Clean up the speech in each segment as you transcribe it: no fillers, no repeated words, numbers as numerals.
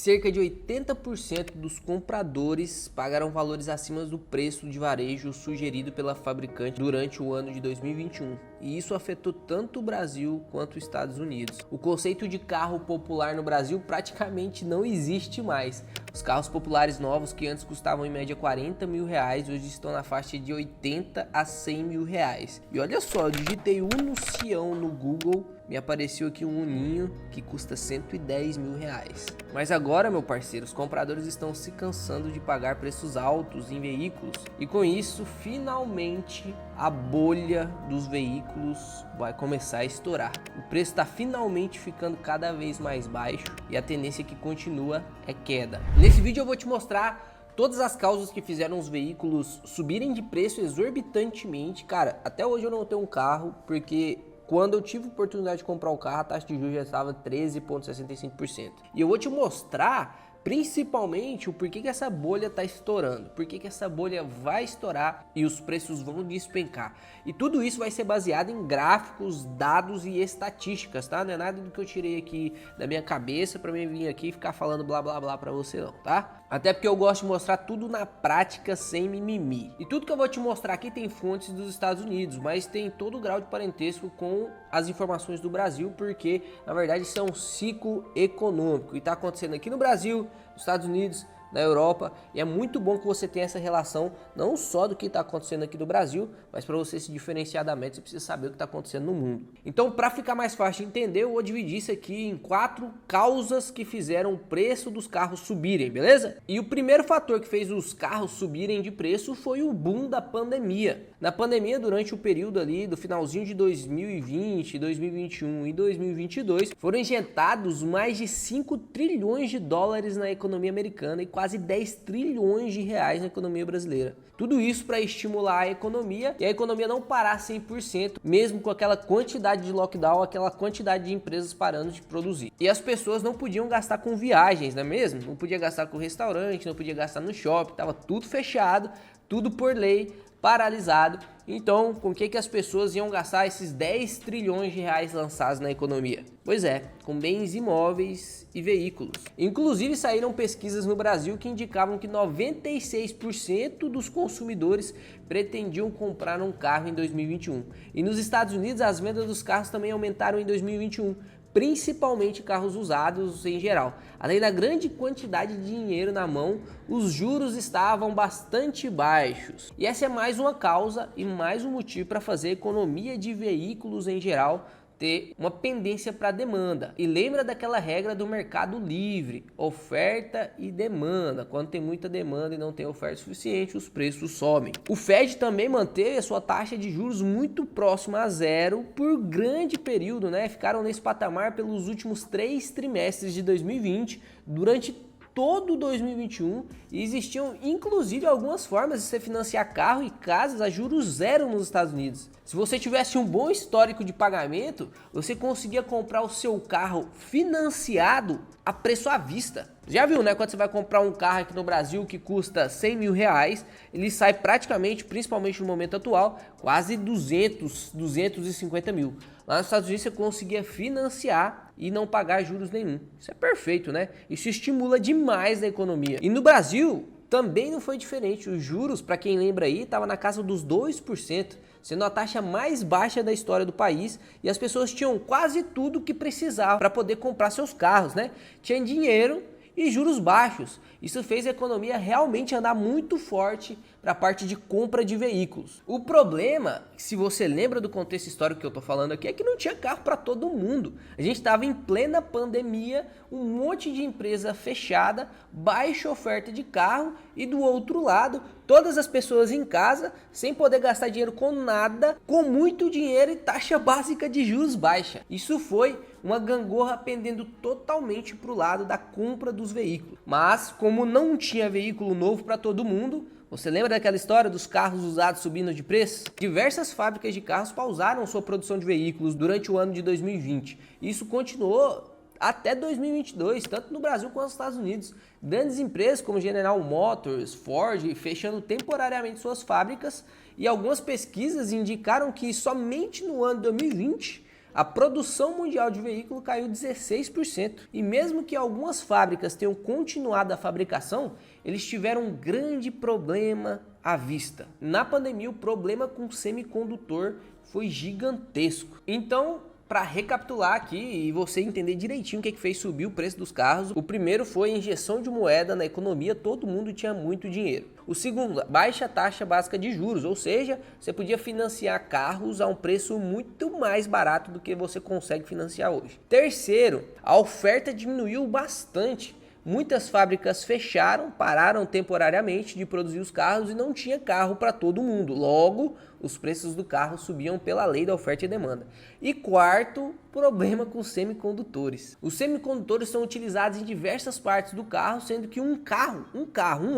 cerca de 80% dos compradores pagaram valores acima do preço de varejo sugerido pela fabricante durante o ano de 2021. E isso afetou tanto o Brasil quanto os Estados Unidos. O conceito de carro popular no Brasil praticamente não existe mais. Os carros populares novos, que antes custavam em média 40 mil reais, hoje estão na faixa de 80 a 100 mil reais. E olha só, eu digitei Uno Sião no Google, me apareceu aqui um Uninho que custa 110 mil reais. Mas agora, meu parceiro, os compradores estão se cansando de pagar preços altos em veículos e com isso, finalmente, a bolha dos veículos vai começar a estourar. O preço está finalmente ficando cada vez mais baixo e a tendência que continua é queda. Nesse vídeo eu vou te mostrar todas as causas que fizeram os veículos subirem de preço exorbitantemente. Cara, até hoje eu não tenho um carro porque quando eu tive a oportunidade de comprar o carro, a taxa de juros já estava 13,65%. E eu vou te mostrar principalmente o porquê que essa bolha está estourando, porquê que essa bolha vai estourar e os preços vão despencar. E tudo isso vai ser baseado em gráficos, dados e estatísticas, tá? Não é nada do que eu tirei aqui da minha cabeça para mim vir aqui e ficar falando blá blá blá para você não, tá? Até porque eu gosto de mostrar tudo na prática sem mimimi. E tudo que eu vou te mostrar aqui tem fontes dos Estados Unidos, mas tem todo o grau de parentesco com as informações do Brasil, porque na verdade isso é um ciclo econômico e está acontecendo aqui no Brasil, nos Estados Unidos, na Europa, e é muito bom que você tenha essa relação não só do que está acontecendo aqui no Brasil, mas para você se diferenciar da média, você precisa saber o que está acontecendo no mundo. Então, para ficar mais fácil de entender, eu vou dividir isso aqui em 4 causas que fizeram o preço dos carros subirem, beleza? E o primeiro fator que fez os carros subirem de preço foi o boom da pandemia. Na pandemia, durante o período ali do finalzinho de 2020, 2021 e 2022, foram injetados mais de 5 trilhões de dólares na economia americana e quase 10 trilhões de reais na economia brasileira. Tudo isso para estimular a economia e a economia não parar 100%, mesmo com aquela quantidade de lockdown, aquela quantidade de empresas parando de produzir. E as pessoas não podiam gastar com viagens, não é mesmo? Não podia gastar com restaurante, não podia gastar no shopping, estava tudo fechado, tudo por lei, paralisado. Então, com o que as pessoas iam gastar esses 10 trilhões de reais lançados na economia? Pois é, com bens imóveis e veículos. Inclusive saíram pesquisas no Brasil que indicavam que 96% dos consumidores pretendiam comprar um carro em 2021. E nos Estados Unidos as vendas dos carros também aumentaram em 2021. Principalmente carros usados em geral. Além da grande quantidade de dinheiro na mão, os juros estavam bastante baixos. E essa é mais uma causa e mais um motivo para fazer a economia de veículos em geral ter uma pendência para demanda. E lembra daquela regra do mercado livre, oferta e demanda. Quando tem muita demanda e não tem oferta suficiente, os preços sobem. O Fed também manteve a sua taxa de juros muito próxima a zero por grande período, né? Ficaram nesse patamar pelos últimos 3 trimestres de 2020, durante todo 2021, e existiam inclusive algumas formas de você financiar carro e casas a juros zero nos Estados Unidos. Se você tivesse um bom histórico de pagamento, você conseguia comprar o seu carro financiado a preço à vista. Já viu, né? Quando você vai comprar um carro aqui no Brasil que custa 100 mil reais, ele sai praticamente, principalmente no momento atual, quase 250 mil. Lá nos Estados Unidos você conseguia financiar e não pagar juros nenhum. Isso é perfeito, né? Isso estimula demais a economia. E no Brasil também não foi diferente. Os juros, para quem lembra aí, estava na casa dos 2%, sendo a taxa mais baixa da história do país, e as pessoas tinham quase tudo que precisavam para poder comprar seus carros, né? Tinha dinheiro e juros baixos. Isso fez a economia realmente andar muito forte para a parte de compra de veículos. O problema, se você lembra do contexto histórico que eu estou falando aqui, é que não tinha carro para todo mundo. A gente estava em plena pandemia, um monte de empresa fechada, baixa oferta de carro e do outro lado, todas as pessoas em casa, sem poder gastar dinheiro com nada, com muito dinheiro e taxa básica de juros baixa. Isso foi uma gangorra pendendo totalmente para o lado da compra dos veículos. Mas, como não tinha veículo novo para todo mundo, você lembra daquela história dos carros usados subindo de preço? Diversas fábricas de carros pausaram sua produção de veículos durante o ano de 2020. Isso continuou até 2022, tanto no Brasil quanto nos Estados Unidos. Grandes empresas como General Motors, Ford, fechando temporariamente suas fábricas, e algumas pesquisas indicaram que somente no ano de 2020 a produção mundial de veículo caiu 16%. E mesmo que algumas fábricas tenham continuado a fabricação, eles tiveram um grande problema à vista. Na pandemia, o problema com semicondutor foi gigantesco. Então, para recapitular aqui e você entender direitinho o que fez subir o preço dos carros, o primeiro foi a injeção de moeda na economia, todo mundo tinha muito dinheiro. O segundo, baixa taxa básica de juros, ou seja, você podia financiar carros a um preço muito mais barato do que você consegue financiar hoje. Terceiro, a oferta diminuiu bastante. Muitas fábricas fecharam, pararam temporariamente de produzir os carros e não tinha carro para todo mundo. Logo, os preços do carro subiam pela lei da oferta e demanda. E quarto, problema com semicondutores. Os semicondutores são utilizados em diversas partes do carro, sendo que um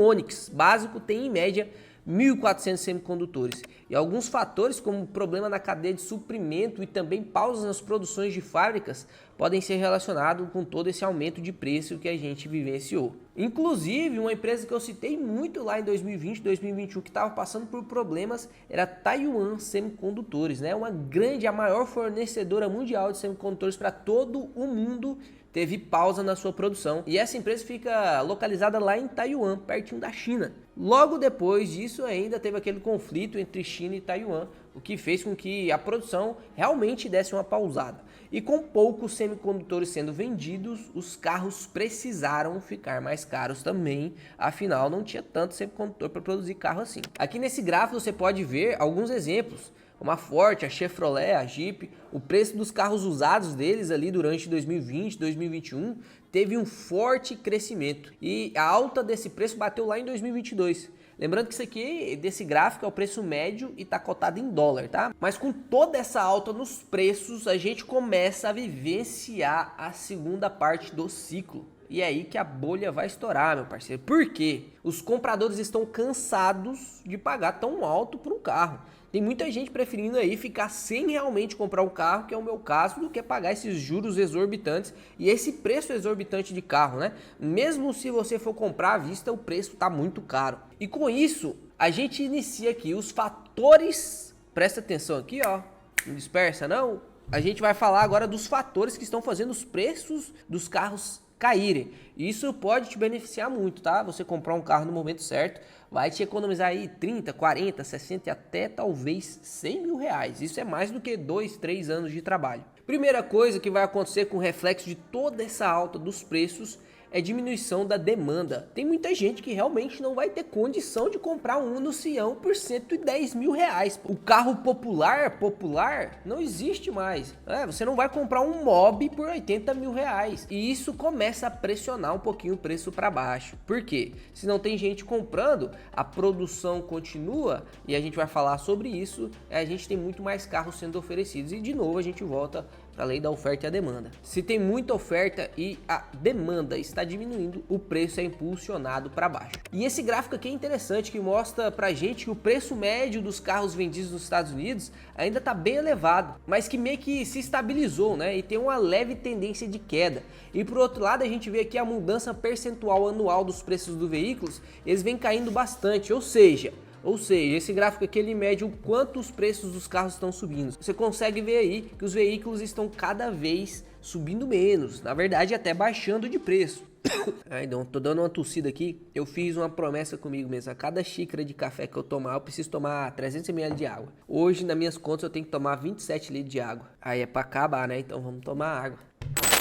Onix básico tem em média 1.400 semicondutores. E alguns fatores, como problema na cadeia de suprimento e também pausas nas produções de fábricas, podem ser relacionados com todo esse aumento de preço que a gente vivenciou. Inclusive, uma empresa que eu citei muito lá em 2020, 2021, que estava passando por problemas, era a Taiwan Semicondutores, né? A maior fornecedora mundial de semicondutores para todo o mundo, teve pausa na sua produção. E essa empresa fica localizada lá em Taiwan, pertinho da China. Logo depois disso, ainda teve aquele conflito entre China e Taiwan, o que fez com que a produção realmente desse uma pausada. E com poucos semicondutores sendo vendidos, os carros precisaram ficar mais caros também, afinal não tinha tanto semicondutor para produzir carro assim. Aqui nesse gráfico você pode ver alguns exemplos, como a Ford, a Chevrolet, a Jeep. O preço dos carros usados deles ali durante 2020, 2021 teve um forte crescimento e a alta desse preço bateu lá em 2022. Lembrando que isso aqui, desse gráfico, é o preço médio e está cotado em dólar, tá? Mas com toda essa alta nos preços, a gente começa a vivenciar a segunda parte do ciclo. E é aí que a bolha vai estourar, meu parceiro. Por quê? Os compradores estão cansados de pagar tão alto por um carro. Tem muita gente preferindo aí ficar sem realmente comprar um carro, que é o meu caso, do que pagar esses juros exorbitantes e esse preço exorbitante de carro, né? Mesmo se você for comprar à vista, o preço tá muito caro. E com isso, a gente inicia aqui os fatores, presta atenção aqui, ó, não dispersa não. A gente vai falar agora dos fatores que estão fazendo os preços dos carros caírem. Isso pode te beneficiar muito, tá? Você comprar um carro no momento certo, vai te economizar aí 30, 40, 60 e até talvez 100 mil reais. Isso é mais do que 2, 3 anos de trabalho. Primeira coisa que vai acontecer com o reflexo de toda essa alta dos preços é diminuição da demanda. Tem muita gente que realmente não vai ter condição de comprar um Uno Sião por 110 mil reais. O carro popular não existe mais. Você não vai comprar um Mobi por 80 mil reais. E isso começa a pressionar um pouquinho o preço para baixo. Por quê? Se não tem gente comprando, a produção continua e a gente vai falar sobre isso. A gente tem muito mais carros sendo oferecidos e de novo a gente volta para a lei da oferta e a demanda. Se tem muita oferta e a demanda está diminuindo, o preço é impulsionado para baixo. E esse gráfico aqui é interessante, que mostra pra gente que o preço médio dos carros vendidos nos Estados Unidos ainda está bem elevado, mas que meio que se estabilizou, né? E tem uma leve tendência de queda. E por outro lado, a gente vê aqui a mudança percentual anual dos preços dos veículos, eles vêm caindo bastante, ou seja, esse gráfico aqui ele mede o quanto os preços dos carros estão subindo. Você consegue ver aí que os veículos estão cada vez subindo menos, na verdade até baixando de preço. Então, tô dando uma tossida aqui. Eu fiz uma promessa comigo mesmo: a cada xícara de café que eu tomar, eu preciso tomar 300 ml de água. Hoje, nas minhas contas, eu tenho que tomar 27 litros de água. Aí é pra acabar, né? Então vamos tomar água.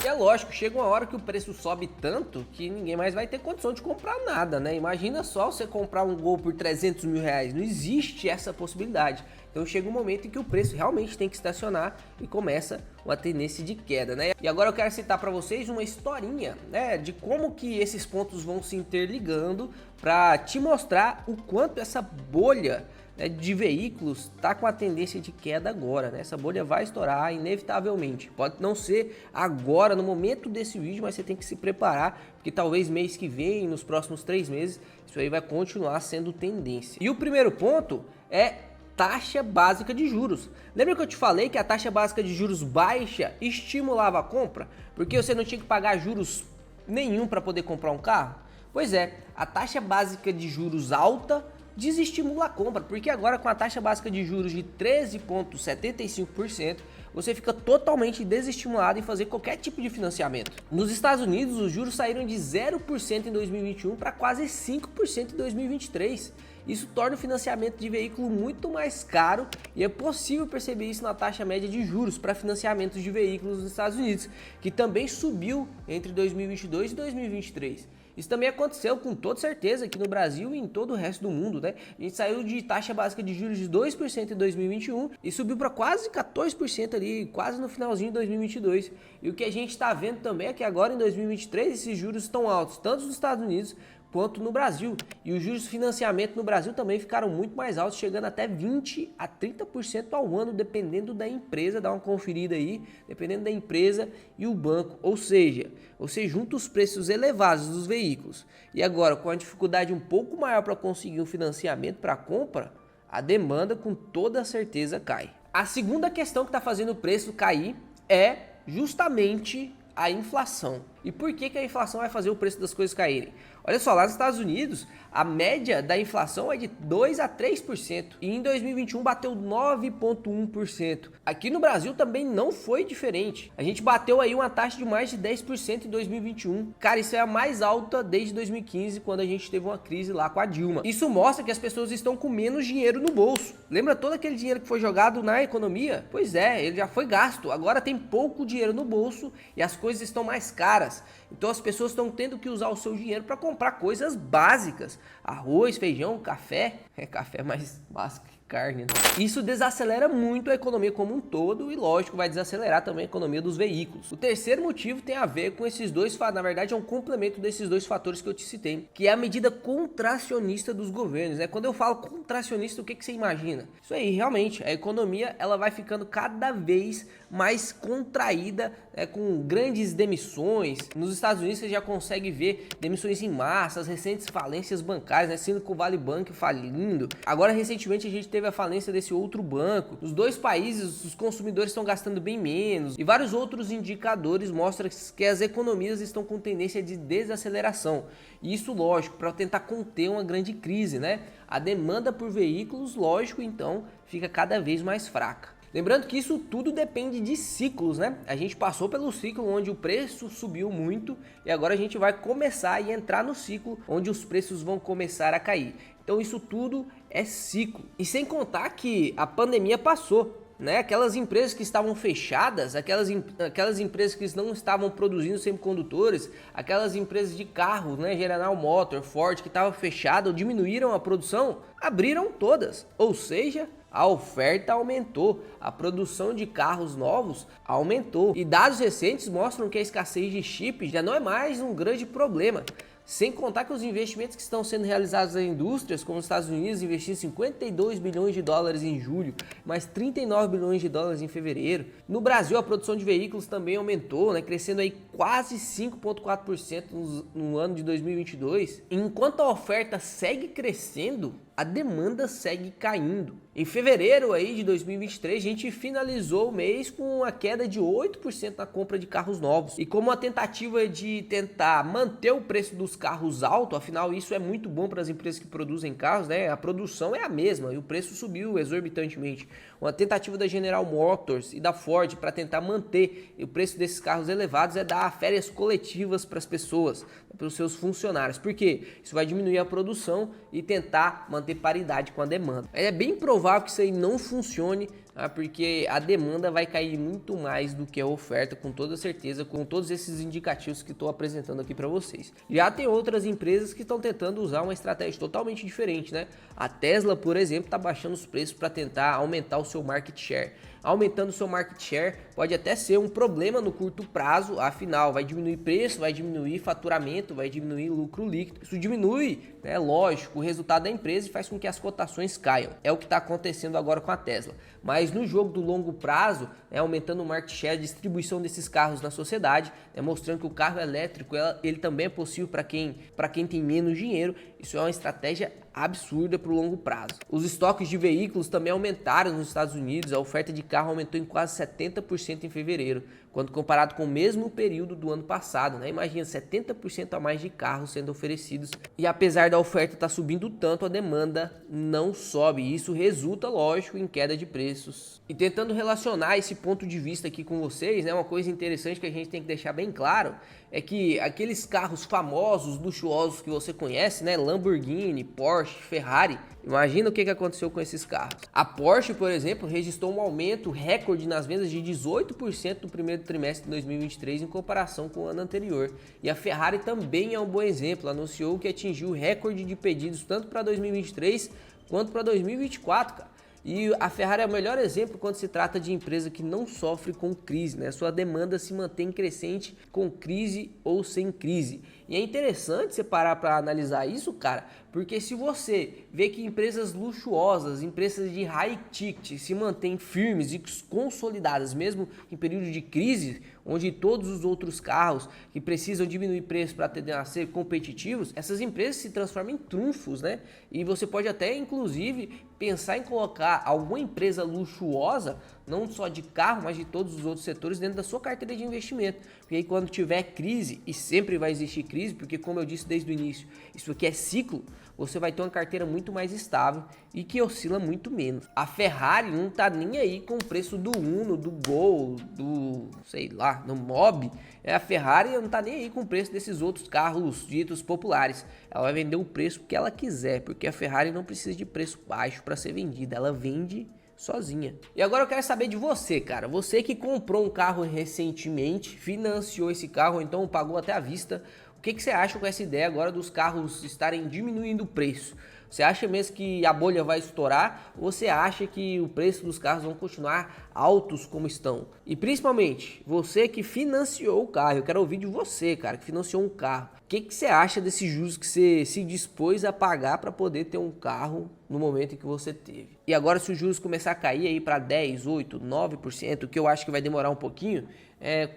E é lógico, chega uma hora que o preço sobe tanto que ninguém mais vai ter condição de comprar nada, né? Imagina só você comprar um Gol por 300 mil reais. Não existe essa possibilidade. Então chega um momento em que o preço realmente tem que estacionar e começa uma tendência de queda, né? E agora eu quero citar para vocês uma historinha, né, de como que esses pontos vão se interligando para te mostrar o quanto essa bolha, né, de veículos tá com a tendência de queda agora, né? Essa bolha vai estourar inevitavelmente. Pode não ser agora, no momento desse vídeo, mas você tem que se preparar, porque talvez mês que vem, nos próximos 3 meses, isso aí vai continuar sendo tendência. E o primeiro ponto é taxa básica de juros. Lembra que eu te falei que a taxa básica de juros baixa estimulava a compra? Porque você não tinha que pagar juros nenhum para poder comprar um carro? Pois é, a taxa básica de juros alta desestimula a compra, porque agora com a taxa básica de juros de 13,75%, você fica totalmente desestimulado em fazer qualquer tipo de financiamento. Nos Estados Unidos, os juros saíram de 0% em 2021 para quase 5% em 2023. Isso torna o financiamento de veículo muito mais caro e é possível perceber isso na taxa média de juros para financiamentos de veículos nos Estados Unidos, que também subiu entre 2022 e 2023. Isso também aconteceu com toda certeza aqui no Brasil e em todo o resto do mundo, né? A gente saiu de taxa básica de juros de 2% em 2021 e subiu para quase 14% ali, quase no finalzinho de 2022. E o que a gente está vendo também é que agora em 2023 esses juros estão altos, tanto nos Estados Unidos quanto no Brasil. E os juros de financiamento no Brasil também ficaram muito mais altos, chegando até 20% a 30% ao ano, dependendo da empresa. Dá uma conferida aí, dependendo da empresa e o banco. Ou seja, você junta os preços elevados dos veículos e agora com a dificuldade um pouco maior para conseguir um financiamento para compra, a demanda com toda certeza cai. A segunda questão que está fazendo o preço cair é justamente a inflação. E por que a inflação vai fazer o preço das coisas caírem? Olha só, lá nos Estados Unidos, a média da inflação é de 2 a 3%. E em 2021 bateu 9,1%. Aqui no Brasil também não foi diferente. A gente bateu aí uma taxa de mais de 10% em 2021. Cara, isso é a mais alta desde 2015, quando a gente teve uma crise lá com a Dilma. Isso mostra que as pessoas estão com menos dinheiro no bolso. Lembra todo aquele dinheiro que foi jogado na economia? Pois é, ele já foi gasto. Agora tem pouco dinheiro no bolso e as coisas estão mais caras. Então as pessoas estão tendo que usar o seu dinheiro para comprar coisas básicas. Arroz, feijão, café. Café mais básico que carne, né? Isso desacelera muito a economia como um todo e, lógico, vai desacelerar também a economia dos veículos. O terceiro motivo tem a ver com esses dois fatores. Na verdade, é um complemento desses dois fatores que eu te citei, que é a medida contracionista dos governos, né? Quando eu falo contracionista, o que você imagina? Isso aí, realmente, a economia ela vai ficando cada vez mais contraída, né, com grandes demissões. Nos Estados Unidos você já consegue ver demissões em massa, as recentes falências bancárias, né, Silicon Valley Bank falindo. Agora, recentemente, a gente teve a falência desse outro banco. Nos dois países, os consumidores estão gastando bem menos e vários outros indicadores mostram que as economias estão com tendência de desaceleração. E isso, lógico, para tentar conter uma grande crise, né? A demanda por veículos, lógico, então, fica cada vez mais fraca. Lembrando que isso tudo depende de ciclos, né? A gente passou pelo ciclo onde o preço subiu muito e agora a gente vai começar a entrar no ciclo onde os preços vão começar a cair. Então isso tudo é ciclo. E sem contar que a pandemia passou, né? Aquelas empresas que estavam fechadas, aquelas empresas que não estavam produzindo semicondutores, aquelas empresas de carros, né? General Motors, Ford, que estavam fechadas ou diminuíram a produção, abriram todas. Ou seja, a oferta aumentou, a produção de carros novos aumentou. E dados recentes mostram que a escassez de chips já não é mais um grande problema. Sem contar que os investimentos que estão sendo realizados nas indústrias, como os Estados Unidos investindo 52 bilhões de dólares em julho, mais 39 bilhões de dólares em fevereiro. No Brasil, a produção de veículos também aumentou, né, crescendo aí quase 5,4% no ano de 2022. Enquanto a oferta segue crescendo, a demanda segue caindo. Em fevereiro aí de 2023, a gente finalizou o mês com uma queda de 8% na compra de carros novos. E como uma tentativa de tentar manter o preço dos carros alto, afinal isso é muito bom para as empresas que produzem carros, né? A produção é a mesma e o preço subiu exorbitantemente. Uma tentativa da General Motors e da Ford para tentar manter o preço desses carros elevados é dar férias coletivas para as pessoas, para os seus funcionários. Por quê? Isso vai diminuir a produção e tentar manter paridade com a demanda. É bem provável que isso aí não funcione, tá? Porque a demanda vai cair muito mais do que a oferta, com toda certeza, com todos esses indicativos que estou apresentando aqui para vocês. Já tem outras empresas que estão tentando usar uma estratégia totalmente diferente, né? A Tesla, por exemplo, está baixando os preços para tentar aumentar o seu market share. Aumentando o seu market share pode até ser um problema no curto prazo, afinal vai diminuir preço, vai diminuir faturamento, vai diminuir lucro líquido. Isso diminui, né, lógico, o resultado da empresa e faz com que as cotações caiam. É o que está acontecendo agora com a Tesla. Mas no jogo do longo prazo, né, aumentando o market share, a distribuição desses carros na sociedade, né, mostrando que o carro elétrico ele também é possível para quem tem menos dinheiro. Isso é uma estratégia absurda para o longo prazo. Os estoques de veículos também aumentaram nos Estados Unidos, a oferta de carro aumentou em quase 70% em fevereiro, quando comparado com o mesmo período do ano passado, né? Imagina, 70% a mais de carros sendo oferecidos. E apesar da oferta estar subindo tanto, a demanda não sobe. E isso resulta, lógico, em queda de preços. E tentando relacionar esse ponto de vista aqui com vocês, né? Uma coisa interessante que a gente tem que deixar bem claro é que aqueles carros famosos, luxuosos que você conhece, né? Lamborghini, Porsche, Ferrari. Imagina o que aconteceu com esses carros. A Porsche, por exemplo, registrou um aumento recorde nas vendas de 18% no primeiro trimestre de 2023 em comparação com o ano anterior. E a Ferrari também é um bom exemplo, anunciou que atingiu o recorde de pedidos tanto para 2023 quanto para 2024, cara. E a Ferrari é o melhor exemplo quando se trata de empresa que não sofre com crise, né? Sua demanda se mantém crescente com crise ou sem crise. E é interessante você parar para analisar isso, cara, porque se você vê que empresas luxuosas, empresas de high ticket se mantêm firmes e consolidadas mesmo em período de crise, onde todos os outros carros que precisam diminuir preço para tentar ser competitivos, essas empresas se transformam em trunfos, né? E você pode até, inclusive, pensar em colocar alguma empresa luxuosa, não só de carro, mas de todos os outros setores dentro da sua carteira de investimento. Porque aí quando tiver crise, e sempre vai existir crise, porque como eu disse desde o início, isso aqui é ciclo, você vai ter uma carteira muito mais estável e que oscila muito menos. A Ferrari não tá nem aí com o preço do Uno, do Gol, do, sei lá, do Mobi. A Ferrari não tá nem aí com o preço desses outros carros ditos populares. Ela vai vender o preço que ela quiser, porque a Ferrari não precisa de preço baixo para ser vendida, ela vende sozinha. E agora eu quero saber de você, cara. Você que comprou um carro recentemente, financiou esse carro, ou então pagou até à vista. O que você acha com essa ideia agora dos carros estarem diminuindo o preço? Você acha mesmo que a bolha vai estourar ou você acha que o preço dos carros vão continuar altos como estão? E principalmente, você que financiou o carro, eu quero ouvir de você, cara, que financiou um carro. O que você acha desses juros que você se dispôs a pagar para poder ter um carro no momento em que você teve? E agora se os juros começar a cair aí para 10, 8, 9%, que eu acho que vai demorar um pouquinho,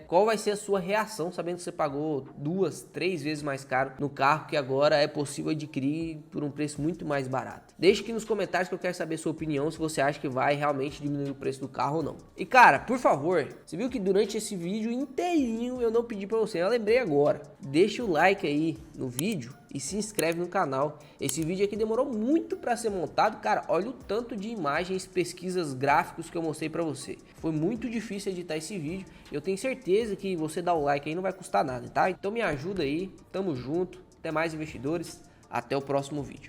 qual vai ser a sua reação sabendo que você pagou 2, 3 vezes mais caro no carro que agora é possível adquirir por um preço muito mais barato? Deixe aqui nos comentários que eu quero saber a sua opinião, se você acha que vai realmente diminuir o preço do carro ou não. E cara, por favor, você viu que durante esse vídeo inteirinho eu não pedi pra você, eu lembrei agora. Deixa o like aí no vídeo e se inscreve no canal. Esse vídeo aqui demorou muito para ser montado, cara. Olha o tanto de imagens, pesquisas, gráficos que eu mostrei para você. Foi muito difícil editar esse vídeo. Eu tenho certeza que você dar o like aí não vai custar nada, tá? Então me ajuda aí. Tamo junto. Até mais, investidores. Até o próximo vídeo.